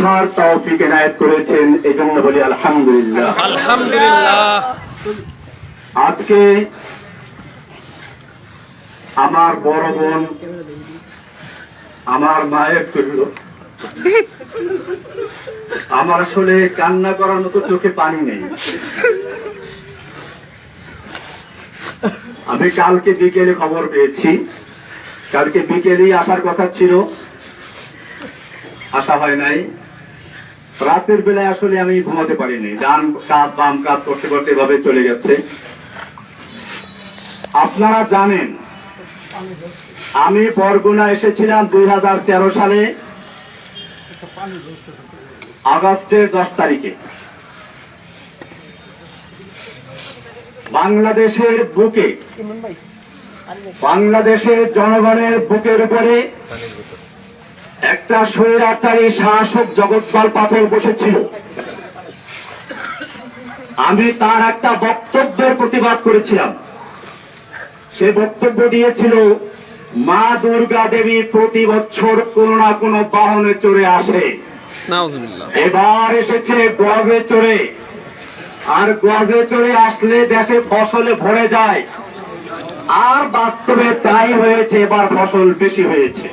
বুঝার তৌফিক এনায়েত করেছেন, এজন্য বলি আলহামদুলিল্লাহ। আলহামদুলিল্লাহ। আজকে আমার বড় বোন, আমার মায়ের কহিল, আমার আসলে কান্না করার মতো চোখে পানি নেই। আমি কালকে বিকেলে খবর পেয়েছি, কালকে বিকেলেই আসার কথা ছিল, আসা হয় নাই। রাতের বেলায় আসলে আমি ঘুমাতে পারিনি, ডান কাঁধ বাম কাঁধ করতে করতে এভাবে চলে গেছে। আপনারা জানেন আমি বরগুনা এসেছিলাম 2013 সালে আগস্টের 10 তারিখে। বাংলাদেশের বুকে, বাংলাদেশের জনগণের বুকের উপরে একটা স্বৈরাচারী শাসক জগৎপাল পাথর বসেছিল। আমি তার একটা বক্তব্যের প্রতিবাদ করেছিলাম। সে বক্তব্য দিয়েছিল, মা দুর্গা দেবী প্রতি বছর কোন না কোন বাহনে চড়ে আসে, এবার এসেছে গর্বে চড়ে, আর গর্বে চড়ে আসলে দেশে ফসলে ভরে যায়। আর বাস্তবে তাই হয়েছে, এবার ফসল বেশি হয়েছে।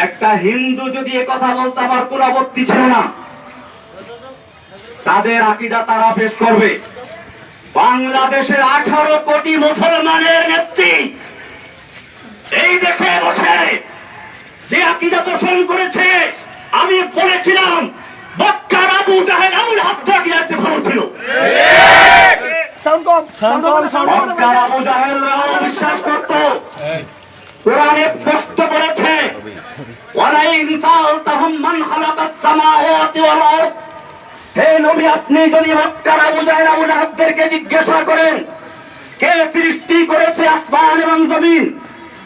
একটা হিন্দু যদি একথা বলতে আমার কোন আপত্তি ছিল না, তাদের আকীদা তারা পেশ করবে। বাংলাদেশের 18 কোটি মুসলমানের নেত্রী এই দেশে বসে যে আকীদা পোষণ করেছে, আমি বলেছিলাম মক্কার আবু জাহেল আবুল হাবদা কি আছে ভালো ছিল। মক্কার আবু জাহেলরাও বিশ্বাস করত, কোরআনে স্পষ্ট বলেছে, ওয়ালাইন সালতাহুম মান খালাকাস সামাওয়াতি ওয়াল আরদ। হে নবী, আপনি যদি মক্কার আবু জাহেল আবুল হাবদেরকে জিজ্ঞাসা করেন কে সৃষ্টি করেছে আসমান এবং জমিন,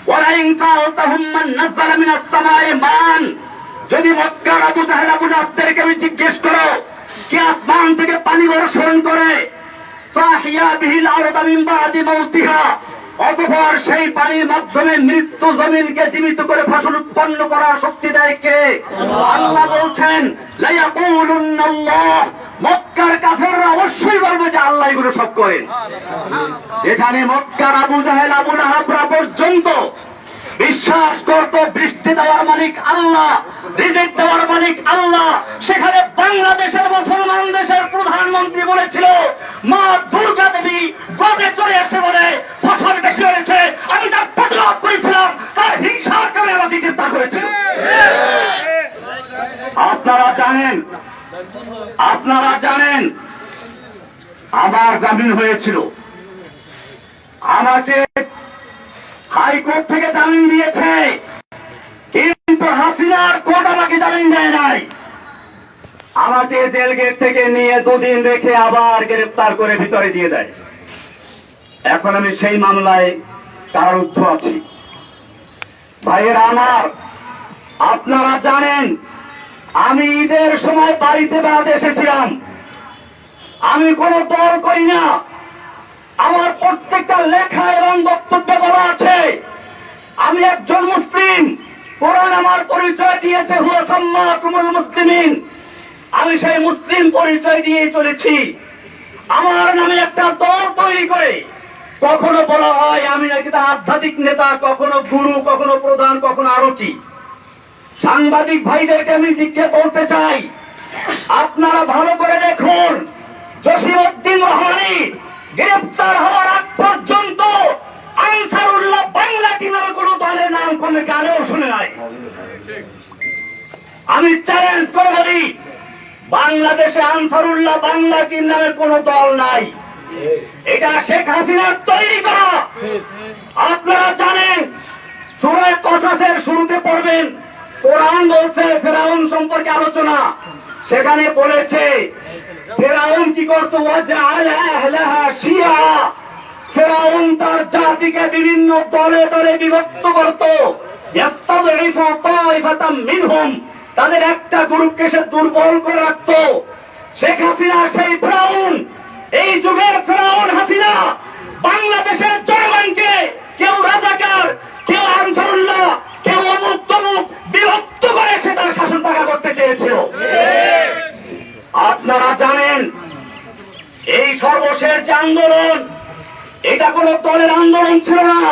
ওয়ালাইন সালতাহুম মান নাযালা মিনাস সামাই মান, যদি মক্কার আবু জাহেল আবুল হাবদেরকে আমি জিজ্ঞেস করো কে আসমান থেকে পানি বর্ষণ করে, ফাহিয়া বিহিল আরদ মিন বাদি মাউতিহা, অতঃপর সেই পানির মাধ্যমে মৃত্যু জমিনকে জীবিত করে ফসল উৎপন্ন করার শক্তি দেয় কে? আল্লাহ বলছেন লায়াকুলুন্নাল্লাহ, মক্কার কাফেররা অবশ্যই বলবে যে আল্লাহ এগুলো সব করেন। যেখানে মক্কার আবু জাহেল আবু লাহাবরা পর্যন্ত বিশ্বাস করত বৃষ্টি দেওয়ার মালিক আল্লাহ, রিজিক দেওয়ার মালিক আল্লাহ, সেখানে বাংলাদেশের মুসলমান দেশের প্রধানমন্ত্রী বলেছিল মা দুর্গা দেবী গজে চলে এসে বলে ফসল বেশি হয়েছে, আমি তার প্রতিবাদ করেছিলাম, তার হিংসার কারণে আমাকে গ্রেপ্তার করেছিল। আপনারা জানেন, আপনারা জানেন আমার জামিন হয়েছিল, আমাকে হাইকোর্ট থেকে জামিন দিয়েছে, কিন্তু হাসিনার কোর্ট আমাকে জামিন দেয় নাই। আমাকে জেল গেট থেকে নিয়ে 2 দিন রেখে আবার গ্রেফতার করে ভিতরে দিয়ে দেয়। এখন আমি সেই মামলায় কারারুদ্ধ আছি। ভাইয়েরা আমার, আপনারা জানেন আমি ঈদের সময় বাড়িতে বেড়াতে এসেছিলাম। আমি কোন দল করি না, আমার প্রত্যেকটা লেখা এবং বক্তব্যে বলা আছে আমি একজন মুসলিম। কোরআন আমার পরিচয় দিয়েছে, হুয়া সাম্মাকুমুল মুসলিমিন, আমি সেই মুসলিম পরিচয় দিয়ে চলেছি। আমার নামে একটা দল তৈরি করে কখনো বলা হয় আমি নাকি আধ্যাত্মিক নেতা, কখনো গুরু, কখনো প্রধান, কখনো আরো কি। সাংবাদিক ভাইদেরকে আমি জিজ্ঞেস বলতে চাই, আপনারা ভালো করে দেখুন, জসিমউদ্দিন রহমানী গ্রেপ্তার হওয়ার আগ পর্যন্ত আনসারুল্লাহ বাংলা টিমের কোন দলের নাম কোনো গানেও শুনে নাই। আমি চ্যালেঞ্জ করে বলি, বাংলাদেশে আনসারুল্লাহ বাংলা টিম নামের কোন দল নাই, এটা শেখ হাসিনার তৈরি করা। আপনারা জানেন সূরা কসাসের শুরুতে পড়বেন, কোরআন বলছে ফেরাউন সম্পর্কে আলোচনা, সেখানে বলেছে ফেরাউন কি করতো, ওয়াজআলা আহলাহা শিয়া, ফেরাউন তার জাতিকে বিভিন্ন দলে দলে বিভক্ত করত, ইয়াস্তাযইফু তাইফাতাম মিনহুম, তাদের একটা গ্রুপকে সে দুর্বল করে রাখত। শেখ হাসিনা সেই ফেরাউন, এই যুগের ফেরাউন হাসিনা বাংলাদেশের জনগণকে কেউ রাজাকার, কেউ আনসারুল্লাহ, কেউ অমুক তমুক বিভক্ত করে সে তার শাসন করতে চেয়েছিল। আপনারা জানেন এই সর্বশেষ যে আন্দোলন, এটা কোন দলের আন্দোলন ছিল না,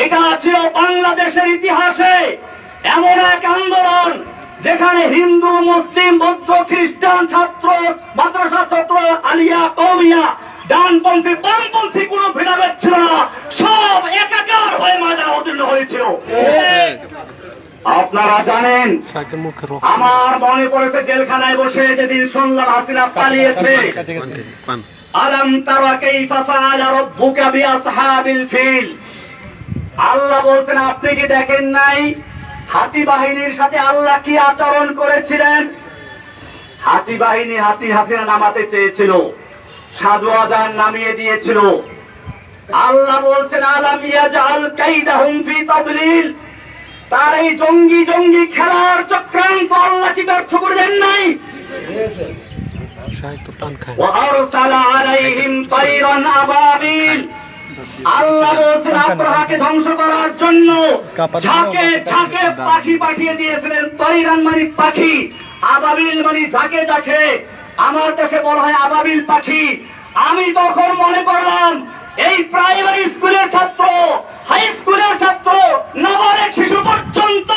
এটা ছিল বাংলাদেশের ইতিহাসে এমন এক আন্দোলন যেখানে হিন্দু, মুসলিম, বৌদ্ধ, খ্রিস্টান, ছাত্র, মাদ্রাসা ছাত্র, আলিয়া, কওমিয়া, ডানপন্থী, বামপন্থী কোন ভেদাভেদ ছিল না, সব একাকার হয়ে ময়দানে অবতীর্ণ হয়েছিল। আপনারা জানেন, আমার মনে পড়েছে জেলখানায় বসে যেদিন শুনলাম হাসিনা পালিয়েছে। আলাম তারা কাইফা ফাআলা রাব্বুকা বিআসহাবিল ফিল, আল্লাহ বলছেন আপনি কি দেখেন নাই হাতি বাহিনীর সাথে আল্লাহ কি আচরণ করেছিলেন? হাতি বাহিনী হাতি হাসিনা নামাতে চেয়েছিল, সাজু আজান নামিয়ে দিয়েছিল। আল্লাহ বলছেন আলাম ইয়াজআল কাইদাহুম ফি তাদলিল, তার এই জঙ্গি জঙ্গি খেলার চক্রান্ত আল্লাহ কি ব্যর্থ করে দেন নাই? ওয়া আরসালা আলাইহিম তায়রান আবাবিল, আল্লাহ বলছেন আব্রাহাকে ধ্বংস করার জন্য ঝাঁকে ঝাঁকে পাখি পাঠিয়ে দিয়েছিলেন। তায়রান মানে পাখি, আবাবিল মানে ঝাঁকে ঝাঁকে, আমার দেশে বলা হয় আবাবিল পাখি। আমি তখন মনে করলাম এই প্রাইমারি স্কুলের ছাত্র, হাই স্কুলের ছাত্র, নাবালক শিশু পর্যন্ত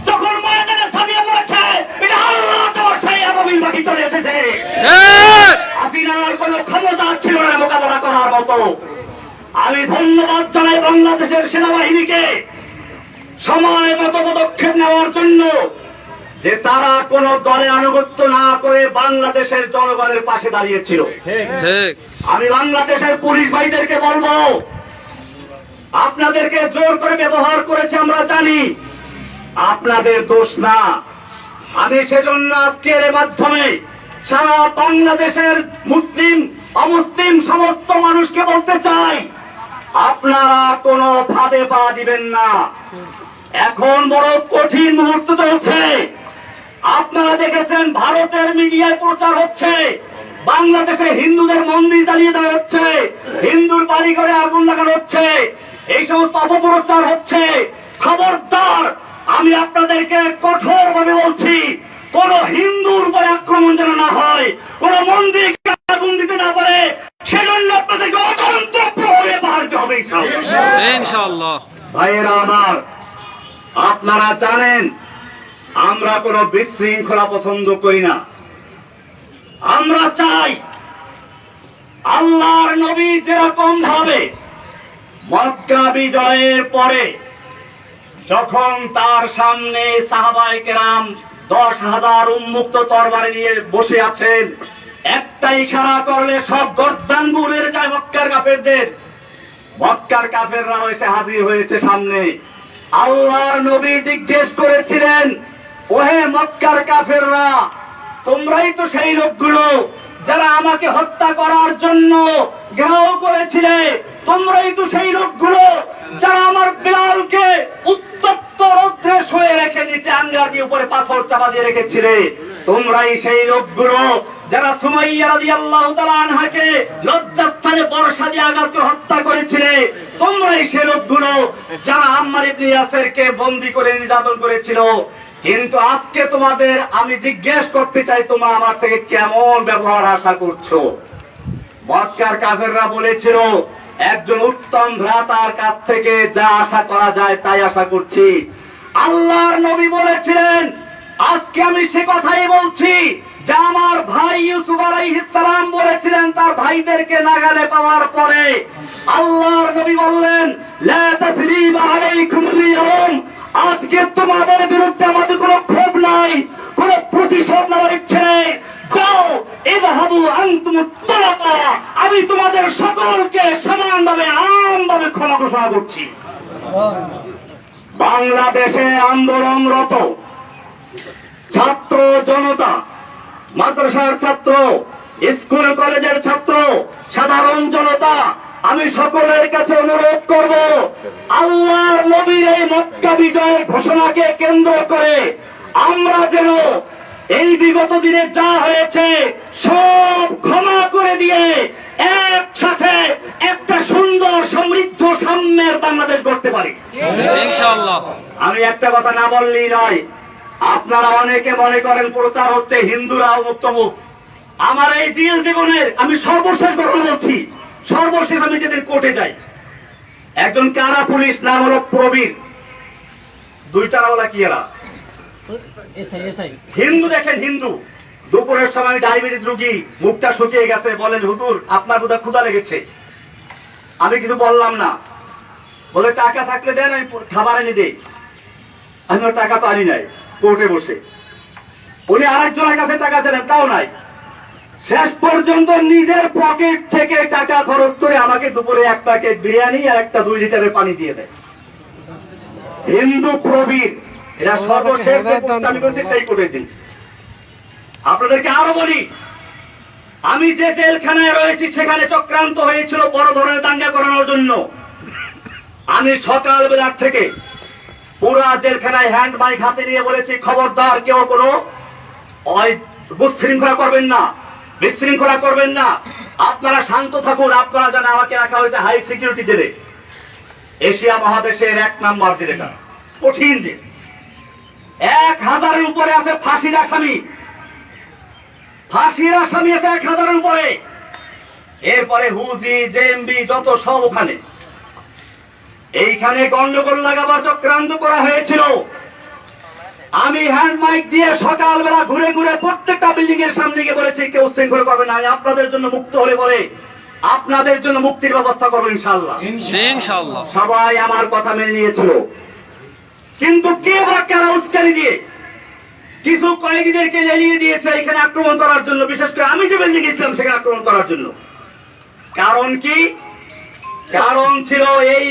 যখন ময়দানে ঝাঁপিয়ে পড়েছে, এটা আল্লাহ তোমার সেই আবাবিল পাখি চলে এসেছে। হাসিনার কোনো ক্ষমতা ছিল না মোকাবেলা করার মতো। আমি ধন্যবাদ জানাই বাংলাদেশের সেনাবাহিনীকে সময় মতো পদক্ষেপ নেওয়ার জন্য, যে তারা কোন দলে আনুগত্য না করে বাংলাদেশের জনগণের পাশে দাঁড়িয়েছিল। আমি বাংলাদেশের পুলিশ ভাইদেরকে বলবো, আপনাদেরকে জোর করে ব্যবহার করেছে আমরা জানি, আপনাদের দোষ না। আমি সেজন্য আজকের মাধ্যমে সারা বাংলাদেশের মুসলিম অমুসলিম সমস্ত মানুষকে বলতে চাই, আপনারা কোনো ফাঁদে পা দিবেন না। এখন বড় কঠিন মুহূর্ত চলছে। আপনারা দেখেছেন ভারতের মিডিয়ায় প্রচার হচ্ছে বাংলাদেশে হিন্দুদের মন্দির জ্বালিয়ে দেওয়া হচ্ছে, হিন্দুর বাড়ি ঘরে আগুন লাগানো হচ্ছে, এই সমস্ত অপপ্রচার হচ্ছে। খবরদার, আমি আপনাদেরকে কঠোর ভাবে বলছি, কোন হিন্দুর উপরে আক্রমণ যেন না হয়, কোন মন্দিরকে আগুন দিতে না পারে, সেজন্য আপনাদেরকে অতন্ত্র প্রহরে বাড়তে হবে ইনশাআল্লাহ। ভাইয়েরা আমার, আপনারা জানেন আমরা কোন বিশৃঙ্খলা পছন্দ করি না। আমরা চাই আল্লাহর নবী যেরকম ভাবে মক্কা বিজয়ের পরে যখন তার সামনে সাহাবায়ে কেরাম 10,000 উন্মুক্ত তরবারি নিয়ে বসে আছেন, একটা ইশারা করলে সব গর্দান বুড়ে যায় মক্কার কাফেরদের। মক্কার কাফেররা এসে হাজির হয়েছে সামনে। আল্লাহর নবী জিজ্ঞেস করেছিলেন, ওহে মক্কার কাফেররা, তোমরাই তো সেই লোকগুলো যারা আমাকে হত্যা করার জন্য ঘেরাও করেছিলে, তোমরাই তো সেই লোকগুলো যারা আমার বিলালকে উত্তপ্ত রৌদ্রে শুয়ে রেখে নিচে আঙ্গার দিয়ে উপরে পাথর চাপা দিয়ে রেখেছিলে, তোমরাই সেই লোকগুলো যারা সুমাইয়া রাদিয়াল্লাহু তাআলা আনহাকে লজ্জাস্থানে বর্ষা দিয়ে আঘাত করে হত্যা করেছিলে, তোমরাই সেই লোকগুলো যারা আম্মার ইবনে ইয়াসিরকে বন্দী করে নির্যাতন করেছিল। কিন্তু আজকে তোমাদের আমি জিজ্ঞেস করতে চাই, তোমরা আমার থেকে কেমন ব্যবহার আশা করছো? মক্কার কাফেররা বলেছিল, একজন উত্তম ভ্রাতার কাছ থেকে যা আশা করা যায় তাই আশা করছি। আল্লাহর নবী বলেছিলেন, আজকে আমি সে কথাই বলছি যা আমার ভাই ইউসুফ আলাইহিস সালাম বলেছিলেন তার ভাইদেরকে নাগালে পাওয়ার পরে। আল্লাহর নবী বললেন, লা তাসরিবা আলাইকুমুল ইয়াউম, আজকে তোমাদের বিরুদ্ধে আমাদের কোনো ক্ষোভ নাই, কোনো প্রতিশোধ নেওয়ার ইচ্ছে নেই। যাও, ইযহাবু আনতুম তুলাকা, আমি তোমাদের সকলকে সমানভাবে আমভাবে ক্ষমা ঘোষণা করছি। বাংলাদেশে আন্দোলনরত ছাত্র জনতা, মাদ্রাসার ছাত্র, স্কুল কলেজের ছাত্র, সাধারণ জনতা, আমি সকলের কাছে অনুরোধ করব, আল্লাহর নবীর এই মক্কা বিজয়ের ঘোষণাকে কেন্দ্র করে আমরা যেন এই বিগত দিনে যা হয়েছে সব ক্ষমা করে দিয়ে একসাথে একটা সুন্দর সমৃদ্ধ সাম্যের বাংলাদেশ গড়তে পারি ইনশাআল্লাহ। আমি একটা কথা না বললেই নয়, আপনারা অনেকে মনে করেন প্রচার হচ্ছে হিন্দুরা মুক্তমুখ। আমার এই জেল জীবনের আমি সর্বশেষ ঘটনা বলছি, সর্বশেষ আমি যেদিন কোর্টে যাই, একজন কারা পুলিশ নাম হলো প্রবীর, দুই তারাওয়ালা কি এরা হিন্দু, দেখেন হিন্দু, দুপুরের সময় ডায়াবেটিস রোগী, মুখটা শুকিয়ে গেছে, বলেন হুজুর আপনার বোধহয় ক্ষুধা লেগেছে। আমি কিছু বললাম না, বলে টাকা থাকলে দেন আমি খাবার এনে দিই। আমি টাকা তো আনি নাই, কোর্টে বসে উনি আরেকজনের কাছে টাকা চাইলেন, তাও নাই। শেষ পর্যন্ত নিজের পকেট থেকে টাকা খরচ করে আমাকে দুপুরে এক প্যাকেট বিরিয়ানি আর একটা 2 লিটারের পানি দিয়ে দেয়। হিন্দু প্রবীর, এরা সর্বশেষ আমি করছি সেই কোর্টের দিন। আপনাদেরকে আরো বলি, আমি যে জেলখানায় রয়েছি সেখানে চক্রান্ত হয়েছিল বড় ধরনের দাঙ্গা করানোর জন্য। আমি সকালবেলার থেকে পুরা জেলখানায় হ্যান্ড মাইক হাতে নিয়ে বলেছি, খবরদার কেউ কোনো বিশৃঙ্খলা করবেন না, বিশৃঙ্খলা করবেন না, আপনারা শান্ত থাকুন। আপনারা জানেন আমাকে রাখা হয়েছে হাই সিকিউরিটি জেলে, এশিয়া মহাদেশের 1 নাম্বার জেলেটা, কঠিন জেল। 1000-এর উপরে আছে ফাঁসির আসামি, ফাঁসির আসামি আছে 1000-এর উপরে। এরপরে হুজি জেএমবি যত সব ওখানে। এইখানে গন্ডগোল লাগাবার চক্রান্ত করা হয়েছিল। আমি হ্যান্ড মাইক দিয়ে সকালবেলা ঘুরে ঘুরে প্রত্যেকটা বিল্ডিং এর সামনে গিয়ে বলেছি, কেউ উচ্ছৃঙ্খল করবে না, আপনাদের জন্য মুক্ত হলে পরে আপনাদের জন্য মুক্তির ব্যবস্থা করবো ইনশাআল্লাহ। ইনশাআল্লাহ সবাই আমার কথা মেনে নিয়েছিল। কিন্তু কে বা কারা উস্কানি দিয়ে কিছু কয়েদিদেরকে লেলিয়ে দিয়েছে এখানে আক্রমণ করার জন্য, বিশেষ করে আমি যে বিল্ডিং গেছিলাম সেখানে আক্রমণ করার জন্য। কারণ কি? কারণ ছিল এই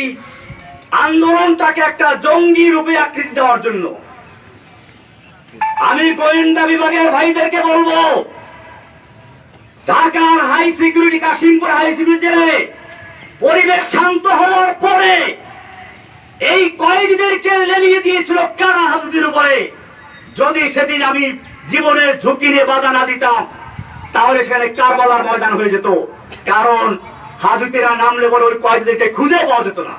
আন্দোলনটাকে একটা জঙ্গি রূপে আকৃতি দেওয়ার জন্য। আমি গোয়েন্দা বিভাগের ভাইদেরকে বলবো, ঢাকার high security, Kashimpur high security জেলে পরিবেশ শান্ত হওয়ার পরে এই কয়েদিদেরকে লেলিয়ে দিয়েছিল কারা হাজুদের উপরে। যদি সেদিন আমি জীবনের ঝুঁকি নিয়ে বাধা না দিতাম তাহলে সেখানে কারবালার ময়দান হয়ে যেত। কারণ হাজুতেরা নামলে বলে ওই কয়েদিদেরকে খুঁজে পাওয়া যেত না।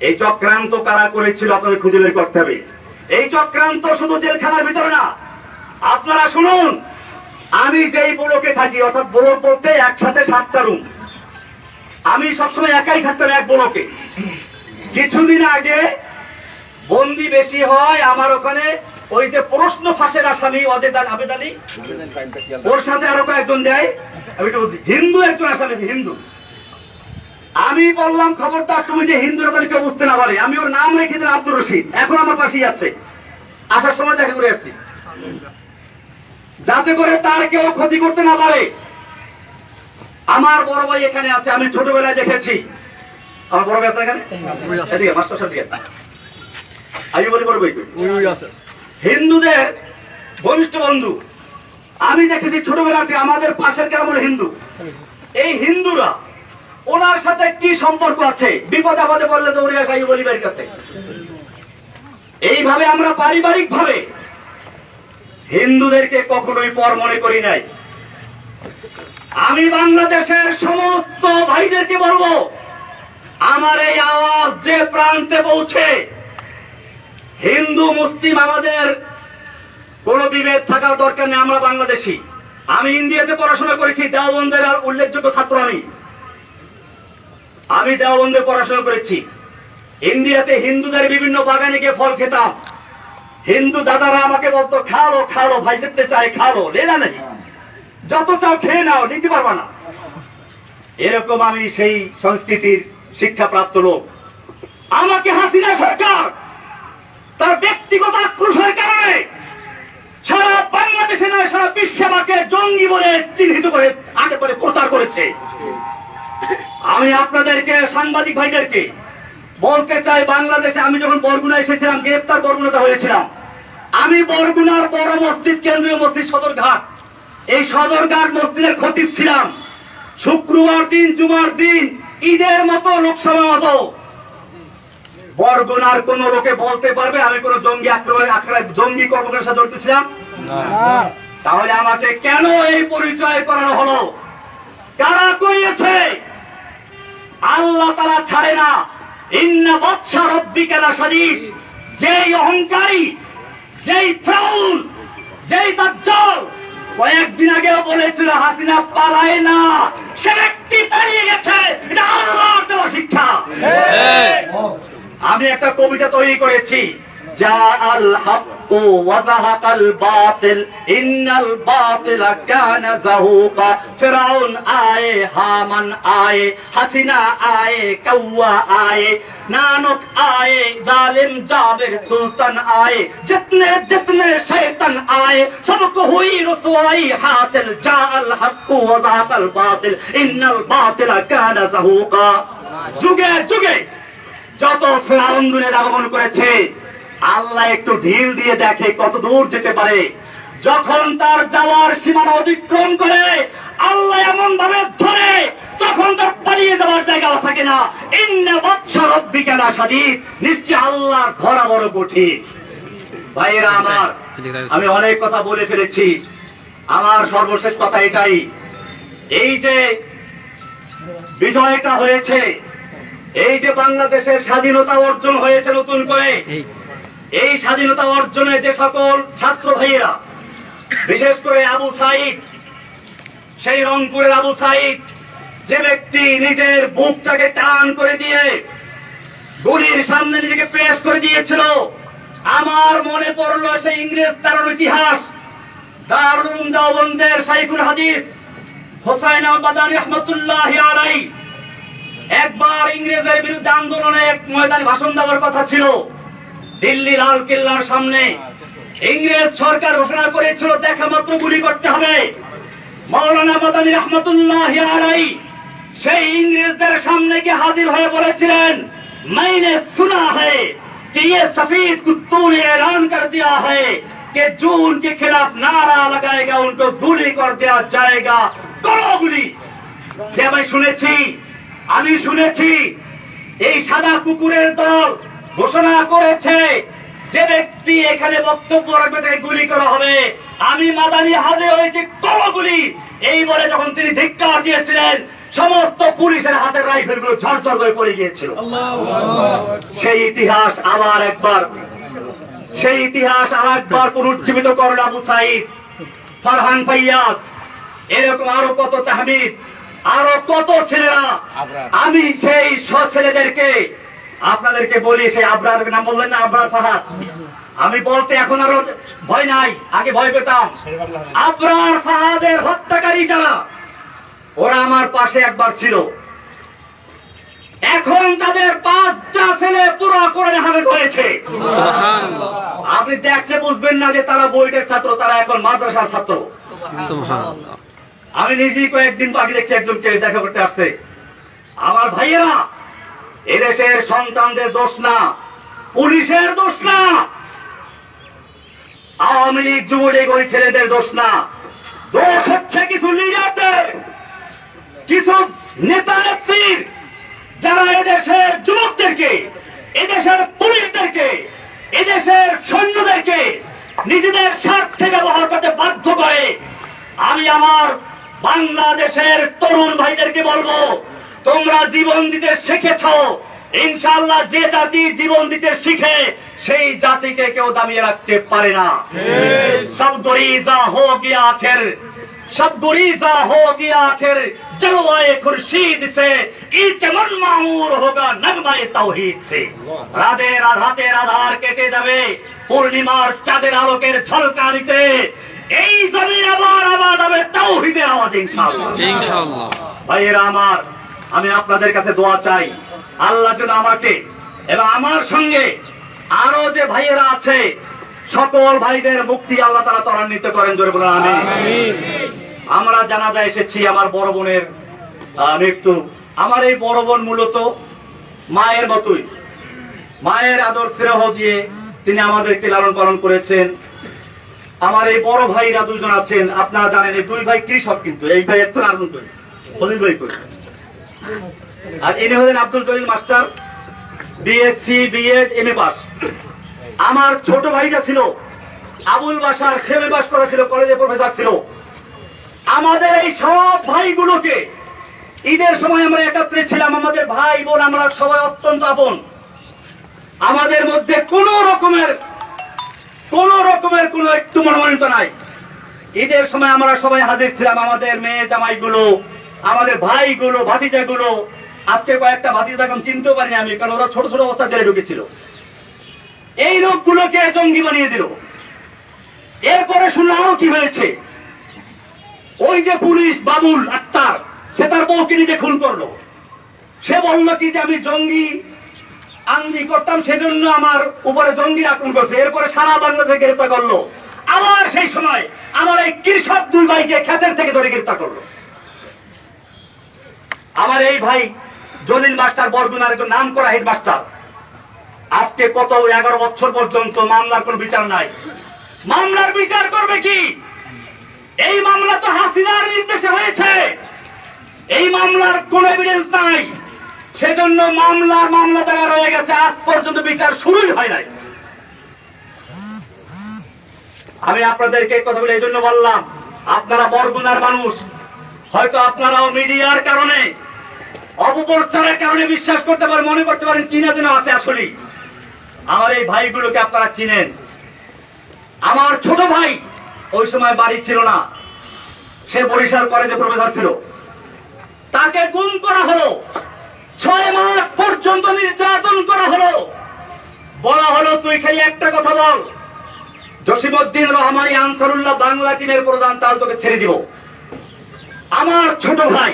এই চক্রান্ত কারা করেছিল আপনাদের খুঁজে বের করতে হবে। এই চক্রান্ত শুধু জেলখানার ভিতরে না, আপনারা শুনুন, আমি যেই ব্লকে থাকি, অর্থাৎ ব্লক বলতে একসাথে 7টা রুম, আমি সবসময় একাই থাকতাম এক ব্লকে। কিছুদিন আগে বন্দি বেশি হয় আমার ওখানে, ওই যে প্রশ্ন ফাঁসের আসামি আবেদ আলী, ওর সাথে আরো কয়েকজন দেয়, হিন্দু একজন আসামি, হিন্দু। আমি বললাম খবরদার তুমি যে হিন্দুরা তাহলে কেউ বুঝতে না পারে। আমি ওর নাম রেখে দিলাম আব্দুর রশিদ, এখন আমার পাশেই আছে, আসার সময় দেখা করে আসছি, যাতে করে তার কেউ ক্ষতি করতে না পারে। আমার বড় ভাই এখানে আছে, আমি ছোটবেলায় দেখেছি। আমার বড় ভাই আছে এখানে, সেদিকে মাস্টার সাহেব দিকে আমি বলি বড় ভাই হিন্দুদের ঘনিষ্ঠ বন্ধু। আমি দেখেছি ছোটবেলাতে আমাদের পাশের গ্রাম হিন্দু। এই হিন্দুরা ওনার সাথে কি সম্পর্ক আছে, বিপদ আপদে বললে তো ওরা যাই বলিবার কাছে। এইভাবে আমরা পারিবারিক ভাবে হিন্দুদেরকে কখনোই পর মনে করি নাই। আমি বাংলাদেশের সমস্ত ভাইদেরকে বলবো, আমার এই আওয়াজ যে প্রান্তে পৌঁছে, হিন্দু মুসলিম আমাদের কোন বিভেদ থাকার দরকার নেই। আমরা বাংলাদেশি। আমি ইন্ডিয়াতে পড়াশোনা করেছি, দেওবন্দের উল্লেখযোগ্য ছাত্র। আমি দেওবন্দে পড়াশোনা করেছি। ইন্ডিয়াতে হিন্দুদের বিভিন্ন বাগানে গিয়ে ফল খেতাম। হিন্দু দাদারা আমাকে বলতো, খালো খালো ভাই, যেতে চাই খালো, লেলা নেই, যত চাও খেয়ে নাও, নিতে পারবা না। এরকম আমি সেই সংস্কৃতির শিক্ষাপ্রাপ্ত লোক। আমাকে হাসিনা সরকার তার ব্যক্তিগত আক্রোশের কারণে সারা বাংলাদেশে নয় সারা বিশ্বে আমাকে জঙ্গি বলে চিহ্নিত করে আগে করে প্রচার করেছে। আমি আপনাদেরকে, সাংবাদিক ভাইদেরকে বলতে চাই, বাংলাদেশে আমি যখন বরগুনা এসেছিলাম, গ্রেপ্তার বরগুনাতে হয়েছিলাম, আমি বরগুনার বড় মসজিদ, কেন্দ্রীয় মসজিদ সদরঘাট, এই সদরঘাট মসজিদের খতিব ছিলাম। শুক্রবার দিন, জুমার দিন, ঈদের মতো, লোকসভা মতো বরগুনার কোন লোকে বলতে পারবে আমি কোন জঙ্গি জঙ্গি কর্মকাণ্ডের সাথে জড়িত ছিলাম? তাহলে আমাকে কেন এই পরিচয় করানো হলো? কারা করিয়েছে? আল্লাহ তাআলা ছাড়ে না। ইন্না বাতশা রাব্বিকা লাশাদীদ। যে অহংকারী, যেই ফিরআউন, যেই দাজ্জাল কয়েকদিন আগেও বলেছিল হাসিনা পালায় না, সে ব্যক্তি পালিয়ে গেছে। এটা আল্লাহর দেওয়া শিক্ষা। আমি একটা কবিতা তৈরি করেছি, জাআল হাক্কু ওয়া যাহাকাল বাতিল ইন্নাল বাতিলা কানা যাহুকা। ফিরআউন আয়ে, হামান আয়ে, হাসিনা আয়ে, কাওয়া আয়ে, नानक आए, जालिम जाबिर सुल्तान आए, जितने जितने शैतान आए, सबको हुई रुसवाई हासिल। जाअल हक्कु व ज़ाक़ल बातिल इन्नल बातिला काना ज़हूक़ा। যুগে যুগে যত ফিরআউন দুনিয়ার আগমন করেছে, আল্লাহ একটু ঢিল দিয়ে দেখে কত দূর যেতে পারে। যখন তার যাওয়ার সীমানা অতিক্রম করে আল্লাহ এমন ভাবে ধরে, তখন তার পালিয়ে যাওয়ার জায়গা থাকে না। ইন্না বাতশা রাব্বিকা লাশাদীদ, নিশ্চয় আল্লাহর ধরা বড় কঠিন। ভাইয়েরা আমার, আমি অনেক কথা বলে ফেলেছি, আমার সর্বশেষ কথা এটাই, এই যে বিজয়টা হয়েছে, এই যে বাংলাদেশের স্বাধীনতা অর্জন হয়েছে নতুন করে, এই স্বাধীনতা অর্জনে যে সকল ছাত্র ভাইয়েরা, বিশেষ করে আবু সাইদ, সেই রংপুরের আবু সাইদ, যে ব্যক্তি নিজের বুকটাকে টান করে দিয়ে গুলির সামনে নিজেকে পেশ করে দিয়েছিল, আমার মনে পড়লো সেই ইংরেজ তারুর ইতিহাস। দারুল উলুম দেওবন্দের শাইখুল হাদিস হোসাইন আল-মাদানী রাহমাতুল্লাহি আলাইহি একবার ইংরেজের বিরুদ্ধে আন্দোলনে এক ময়দানে ভাষণ দেওয়ার কথা ছিল। দিল্লি লাল কেল্লার সামনে ইংরেজ সরকার ঘোষণা করেছিল দেখা মাত্র গুলি করতে হবে। মাওলানা মাদানী রাহমাতুল্লাহি আলাইহি সেই ইংরেজদের সামনে গিয়ে হাজির হয়ে বলেছিলেন, मैंने सुना है कि ये सफेद कुत्तों ने ऐलान कर दिया है कि जो उनके खिलाफ नारा लगाएगा उनको गुली कर दिया जाएगा, करो गुली। যে আমি শুনেছি এই সাদা কুকুরের দল ঘোষণা করেছে যে ব্যক্তি এখানে বক্তব্য রাখবে তাকে গুলি করা হবে। আমি মাদানী হাজির হয়েছি, করো গুলি। এই বলে যখন তিনি ধিক্কার দিয়েছিলেন, সমস্ত পুলিশের হাতের রাইফেল গুলো ঝরঝর করে পড়ে গিয়েছিল। সেই ইতিহাস আবার একবার পুনরুজ্জীবিত করল আবু সাইদ, ফারহান ফাইয়াজ, এরকম আরো কত তাহমিদ, আরো কত ছেলেরা। আমি সেই ছেলেদেরকে আপনাদেরকে বলি, সেই আবরার নাম বললেন না, আবরার ফাহাদ, আমি বলতে এখন আরো ভয় নাই, আগে ভয় পেতাম। আবরার ফাহাদের হত্যাকারী যারা, ওরা আমার পাশে একবার ছিল, এখন তাদের 5টা ছেলে পুরো কোরআনে হাফেজ হয়েছে। আপনি দেখলে বুঝবেন না যে তারা বইটের ছাত্র, তারা এখন মাদ্রাসার ছাত্র। আমি নিজেই কয়েকদিন বাকি দেখছি একজনকে দেখা করতে আসছে। আমার ভাইয়েরা, এদেশের সন্তানদের দোষ না, পুলিশের দোষ না, আওয়ামী লীগ যুবলীগ ওই ছেলেদের দোষ না, দোষ হচ্ছে কিছু লিডারদের, কিছু নেতা নেত্রীর, যারা এদেশের যুবকদেরকে, এদেশের পুলিশদেরকে, এদেশের সৈন্যদেরকে নিজেদের স্বার্থে ব্যবহার করতে বাধ্য করে। আমি আমার বাংলাদেশের তরুণ ভাইদেরকে বলবো, তোমরা জীবন দিতে শিখেছ, ইনশাআল্লাহ যে জাতি জীবন দিতে শিখে সেই জাতিকে কেউ দামিয়ে রাখতে পারে না। সব গরিজা হো গিয়া আখির, সব গরিজা হো গিয়া আখির, জলওয়ায়ে খুরশিদ সে ই চমন মামুর হোগা নগমায়ে তাওহীদ সে। রাতের আধার কেটে যাবে পূর্ণিমার চাঁদের আলোকের ঝলকানিতে, এই জমিন আবার আবাদ হবে তাওহীদের আওয়াজে ইনশাআল্লাহ। ভাইয়েরা আমার, আমি আপনাদের কাছে দোয়া চাই, আল্লাহ যেন আমাকে এবং আমার সঙ্গে আরো যে ভাইয়েরা আছে সকল ভাইদের মুক্তি আল্লাহ তাআলা ত্বরান্বিত করেন, জোরে বলেন আমিন। আমরা জানাজা এসেছি আমার বড় বোনের মৃত্যু। আমার এই বড় বোন মূলত মায়ের মতোই, মায়ের আদর স্নেহ দিয়ে তিনি আমাদেরকে লালন পালন করেছেন। আমার এই বড় ভাইরা দুজন আছেন, আপনারা জানেন এই দুই ভাই কৃষক, কিন্তু এই ভাই একজন আর্জন করে খলিল ভাই করে, আর ইনি হলেন Abdul Jalil master, BSc BEd MA pass. আমার ছোট ভাইটা ছিল আবুল বাশার, সেমে পাস করা ছিল, কলেজে প্রফেসর ছিল। আমাদের এই সব ভাইগুলোকে ঈদের সময় আমরা একত্রে ছিলাম, আমাদের ভাই বোন আমরা সবাই অত্যন্ত আপন। আমাদের মধ্যে কোন কোন রকমের কোন একটু মনোমানিত নাই। ঈদের সময় আমরা সবাই হাজির ছিলাম, আমাদের মেয়ে জামাইগুলো, আমাদের ভাইগুলো, ভাতিজাগুলো। আজকে কয়েকটা ভাতিজা এখন চিনতেও পারিনি আমি, কারণ ওরা ছোট ছোট অবস্থা জেলে ঢুকেছিল। এই লোকগুলোকে জঙ্গি বানিয়ে দিল। এরপরে শুনলাম কি হয়েছে, ওই যে পুলিশ বাবুল আক্তার, সে তার বউকে নিজে খুন করলো। সে বললো কি যে আমি জঙ্গি আঙ্গি করতাম, সেজন্য আমার উপরে জঙ্গি আক্রমণ করছে। এরপরে সারা বাংলাদেশে গ্রেফতার করলো। আবার সেই সময় আমার এই কৃষক দুই ভাইকে ক্ষেতের থেকে ধরে গ্রেফতার করলো। আমার এই ভাই জলিল মাস্টার বরগুনার একজন নাম করা হেড মাস্টার, আজকে কত 11 বছর পর্যন্ত মামলার কোন বিচার নাই। মামলার বিচার করবে কি? এই মামলা তো হাসিনার নির্দেশে হয়েছে, এই মামলার কোন এভিডেন্স নাই। সেজন্য মামলা জায়গা রয়ে গেছে, আজ পর্যন্ত বিচার শুরুই হয় নাই। আমি আপনাদেরকে কথা বলে এই জন্য বললাম, আপনারা বরগুনার মানুষ, হয়তো আপনারাও মিডিয়ার কারণে, অপপ্রচারের কারণে বিশ্বাস করতে পারেন, মনে করতে পারেন কিনা যেন আছে। আসলে আমার এই ভাইগুলোকে আপনারা চিনেন। আমার ছোট ভাই ওই সময় বাড়ি ছিল না, সে বরিশাল কলেজে প্রফেসর ছিল। তাকে গুম করা হলো, 6 মাস পর্যন্ত নির্যাতন করা হলো। বলা হলো তুই খালি একটা কথা বল, জসিমউদ্দিন রহমানী আনসারুল্লাহ বাংলা টিমের প্রধান, তাহলে তোকে ছেড়ে দিব। আমার ছোট ভাই